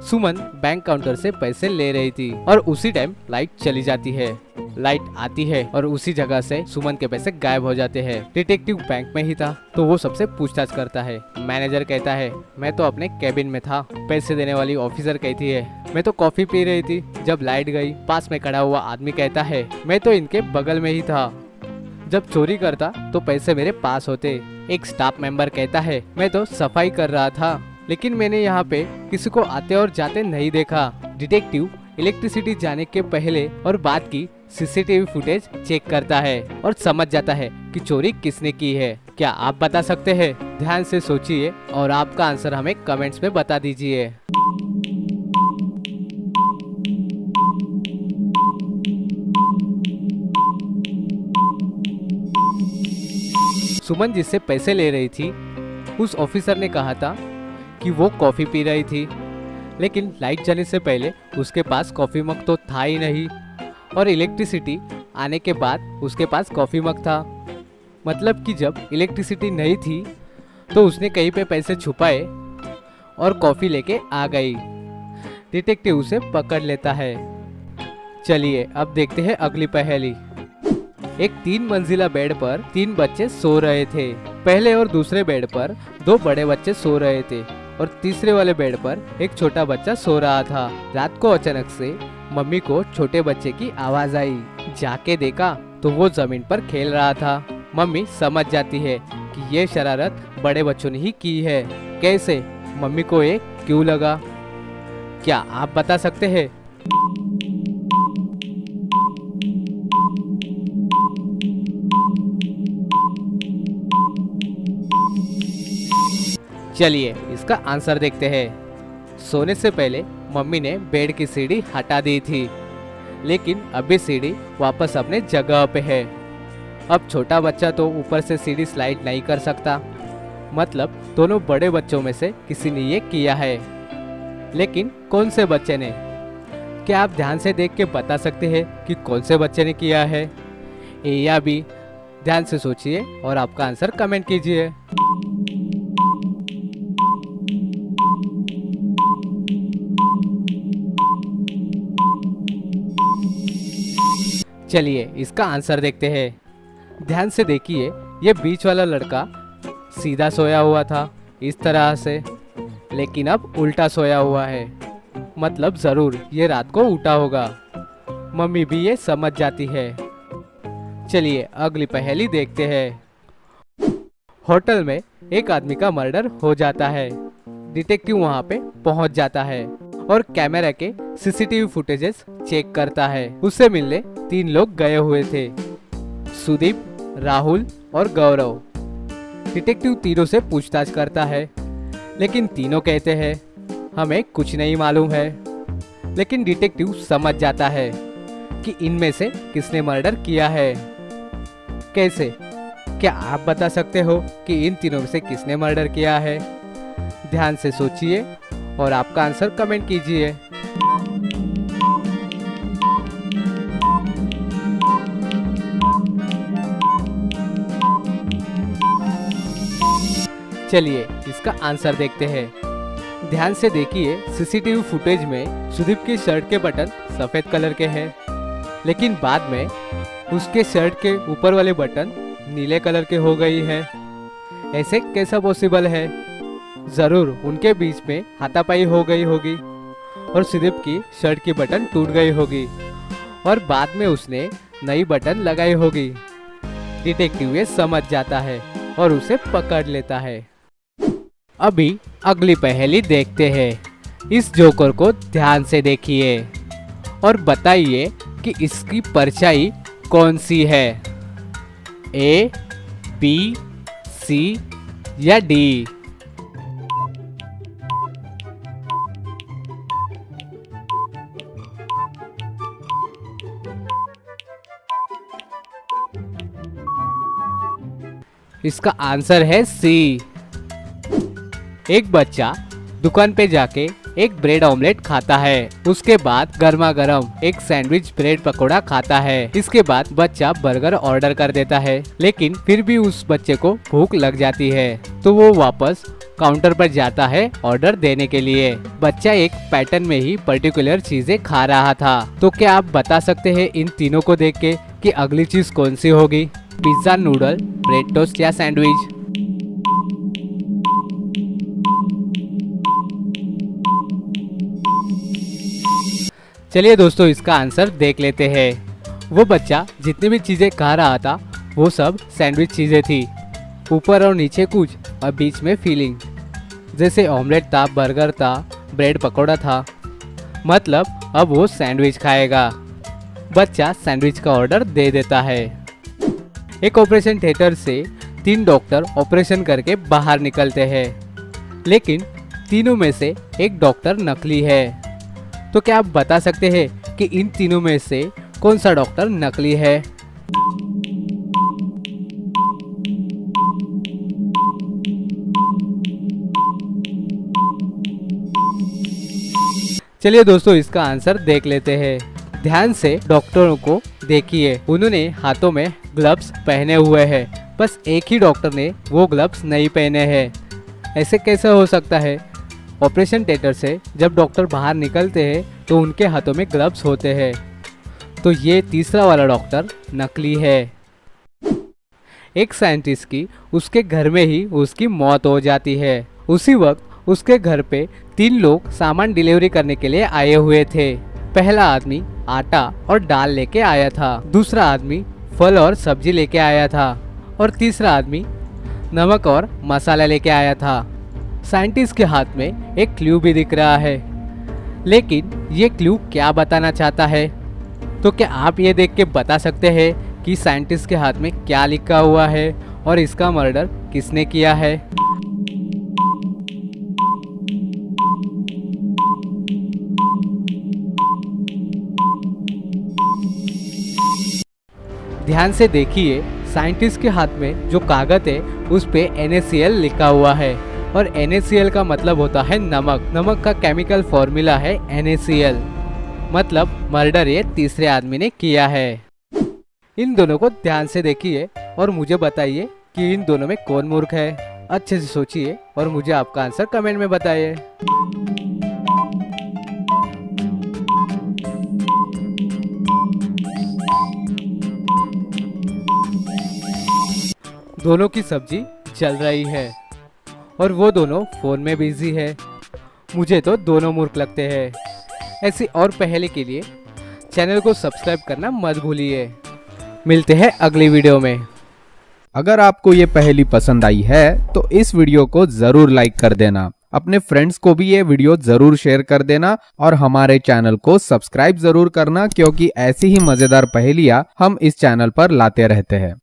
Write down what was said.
सुमन bank counter से पैसे ले रही थी और उसी टाइम लाइट चली जाती है। लाइट आती है और उसी जगह से सुमन के पैसे गायब हो जाते हैं। डिटेक्टिव बैंक में ही था तो वो सबसे पूछताछ करता है। मैनेजर कहता है मैं तो अपने कैबिन में था। पैसे देने वाली ऑफिसर कहती है मैं तो कॉफी पी रही थी जब लाइट गई। पास में खड़ा हुआ आदमी कहता है मैं तो इनके बगल में ही था। जब चोरी करता तो पैसे मेरे पास होते। एक स्टाफ मेंबर कहता है मैं तो सफाई कर रहा था लेकिन मैंने यहाँ पे किसी को आते और जाते नहीं देखा। डिटेक्टिव इलेक्ट्रिसिटी जाने के पहले और बाद की सीसीटीवी फुटेज चेक करता है और समझ जाता है कि चोरी किसने की है। क्या आप बता सकते हैं? ध्यान से सोचिए और आपका आंसर हमें कमेंट्स में बता दीजिए। सुमन जिससे पैसे ले रही थी उस ऑफिसर ने कहा था कि वो कॉफी पी रही थी, लेकिन लाइट जाने से पहले उसके पास कॉफी मग तो था ही नहीं और इलेक्ट्रिसिटी आने के बाद उसके पास कॉफी मग था। मतलब कि जब इलेक्ट्रिसिटी नहीं थी तो उसने कहीं पे पैसे छुपाए और कॉफी लेके आ गई। डिटेक्टिव उसे पकड़ लेता है। चलिए अब देखते हैं अगली पहेली। एक 3 मंजिला बेड पर 3 बच्चे सो रहे थे। पहले और दूसरे बेड पर 2 बड़े बच्चे सो रहे थे और तीसरे वाले बेड पर एक छोटा बच्चा सो रहा था। रात को अचानक से मम्मी को छोटे बच्चे की आवाज आई। जाके देखा तो वो जमीन पर खेल रहा था। मम्मी समझ जाती है कि ये शरारत बड़े बच्चों ने ही की है। कैसे? मम्मी को ये क्यों लगा? क्या आप बता सकते हैं? चलिए इसका आंसर देखते हैं। सोने से पहले मम्मी ने बेड की सीढ़ी हटा दी थी, लेकिन अभी सीढ़ी वापस अपने जगह पे है। अब छोटा बच्चा तो ऊपर से सीढ़ी स्लाइड नहीं कर सकता, मतलब दोनों बड़े बच्चों में से किसी ने ये किया है। लेकिन कौन से बच्चे ने? क्या आप ध्यान से देख के बता सकते हैं कि कौन से बच्चे ने किया है? ए या बी? ध्यान से सोचिए और आपका आंसर कमेंट कीजिए। चलिए इसका आंसर देखते हैं। ध्यान से देखिए, ये बीच वाला लड़का सीधा सोया हुआ था इस तरह से, लेकिन अब उल्टा सोया हुआ है। मतलब जरूर ये रात को उठा होगा। मम्मी भी ये समझ जाती है। चलिए अगली पहेली देखते हैं। होटल में एक आदमी का मर्डर हो जाता है। डिटेक्टिव वहां पे पहुंच जाता है और कैमरा के सीसीटीवी फुटेजेस चेक करता है। उससे मिलने 3 लोग गए हुए थे, सुदीप, राहुल और गौरव। डिटेक्टिव तीनों से पूछताछ करता है, लेकिन तीनों कहते हैं हमें कुछ नहीं मालूम है। लेकिन डिटेक्टिव समझ जाता है कि इनमें से किसने मर्डर किया है। कैसे? क्या आप बता सकते हो कि इन तीनों में से किसने मर्डर किया है? ध्यान से सोचिए और आपका आंसर कमेंट कीजिए। चलिए इसका आंसर देखते हैं। ध्यान से देखिए, सीसीटीवी फुटेज में सुदीप की शर्ट के बटन सफेद कलर के हैं, लेकिन बाद में उसके शर्ट के ऊपर वाले बटन नीले कलर के हो गई है। ऐसे कैसा पॉसिबल है? जरूर उनके बीच में हाथापाई हो गई होगी और सुदीप की शर्ट की बटन टूट गई होगी और बाद में उसने नई बटन लगाई होगी। डिटेक्टिव ये समझ जाता है और उसे पकड़ लेता है। अभी अगली पहेली देखते हैं। इस जोकर को ध्यान से देखिए और बताइए कि इसकी परछाई कौन सी है? ए, बी, सी या डी? इसका आंसर है सी। एक बच्चा दुकान पे जाके एक ब्रेड ऑमलेट खाता है। उसके बाद गर्मा गर्म एक सैंडविच ब्रेड पकोड़ा खाता है। इसके बाद बच्चा बर्गर ऑर्डर कर देता है, लेकिन फिर भी उस बच्चे को भूख लग जाती है तो वो वापस काउंटर पर जाता है ऑर्डर देने के लिए। बच्चा एक पैटर्न में ही पर्टिकुलर चीजें खा रहा था। तो क्या आप बता सकते हैं इन तीनों को देख के कि अगली चीज कौन सी होगी? पिज्जा, नूडल, ब्रेड टोस्ट या सैंडविच? चलिए दोस्तों, इसका आंसर देख लेते हैं। वो बच्चा जितनी भी चीजें खा रहा था वो सब सैंडविच चीजें थी। ऊपर और नीचे कुछ और बीच में फीलिंग, जैसे ऑमलेट था, बर्गर था, ब्रेड पकौड़ा था। मतलब अब वो सैंडविच खाएगा। बच्चा सैंडविच का ऑर्डर दे देता है। एक ऑपरेशन थिएटर से 3 डॉक्टर ऑपरेशन करके बाहर निकलते हैं, लेकिन तीनों में से एक डॉक्टर नकली है। तो क्या आप बता सकते हैं कि इन तीनों में से कौन सा डॉक्टर नकली है? चलिए दोस्तों, इसका आंसर देख लेते हैं। ध्यान से डॉक्टरों को देखिए, उन्होंने हाथों में ग्लव्स पहने हुए हैं। बस एक ही डॉक्टर ने वो ग्लव्स नहीं पहने हैं। ऐसे कैसे हो सकता है? ऑपरेशन थिएटर से जब डॉक्टर बाहर निकलते हैं तो उनके हाथों में ग्लव्स होते हैं। तो ये तीसरा वाला डॉक्टर नकली है। एक साइंटिस्ट की उसके घर में ही उसकी मौत हो जाती है। उसी वक्त उसके घर पे 3 लोग सामान डिलीवरी करने के लिए आए हुए थे। पहला आदमी आटा और दाल लेके आया था, दूसरा आदमी फल और सब्जी लेके आया था और तीसरा आदमी नमक और मसाला लेके आया था। साइंटिस्ट के हाथ में एक क्लू भी दिख रहा है, लेकिन ये क्लू क्या बताना चाहता है? तो क्या आप ये देख के बता सकते हैं कि साइंटिस्ट के हाथ में क्या लिखा हुआ है और इसका मर्डर किसने किया है? ध्यान से देखिए, साइंटिस्ट के हाथ में जो कागज है उस पे NaCl लिखा हुआ है और NaCl का मतलब होता है नमक। नमक का केमिकल फॉर्मूला है NaCl। मतलब मर्डर ये तीसरे आदमी ने किया है। इन दोनों को ध्यान से देखिए और मुझे बताइए कि इन दोनों में कौन मूर्ख है। अच्छे से सोचिए और मुझे आपका आंसर कमेंट में बताइए। दोनों की सब्जी चल रही है और वो दोनों फोन में बिजी है। मुझे तो दोनों मूर्ख लगते हैं। ऐसी और पहेली के लिए चैनल को सब्सक्राइब करना मत भूलिए। मिलते हैं अगली वीडियो में। अगर आपको ये पहेली पसंद आई है तो इस वीडियो को जरूर लाइक कर देना। अपने फ्रेंड्स को भी ये वीडियो जरूर शेयर कर देना और हमारे चैनल को सब्सक्राइब जरूर करना, क्योंकि ऐसी ही मजेदार पहेलियां हम इस चैनल पर लाते रहते हैं।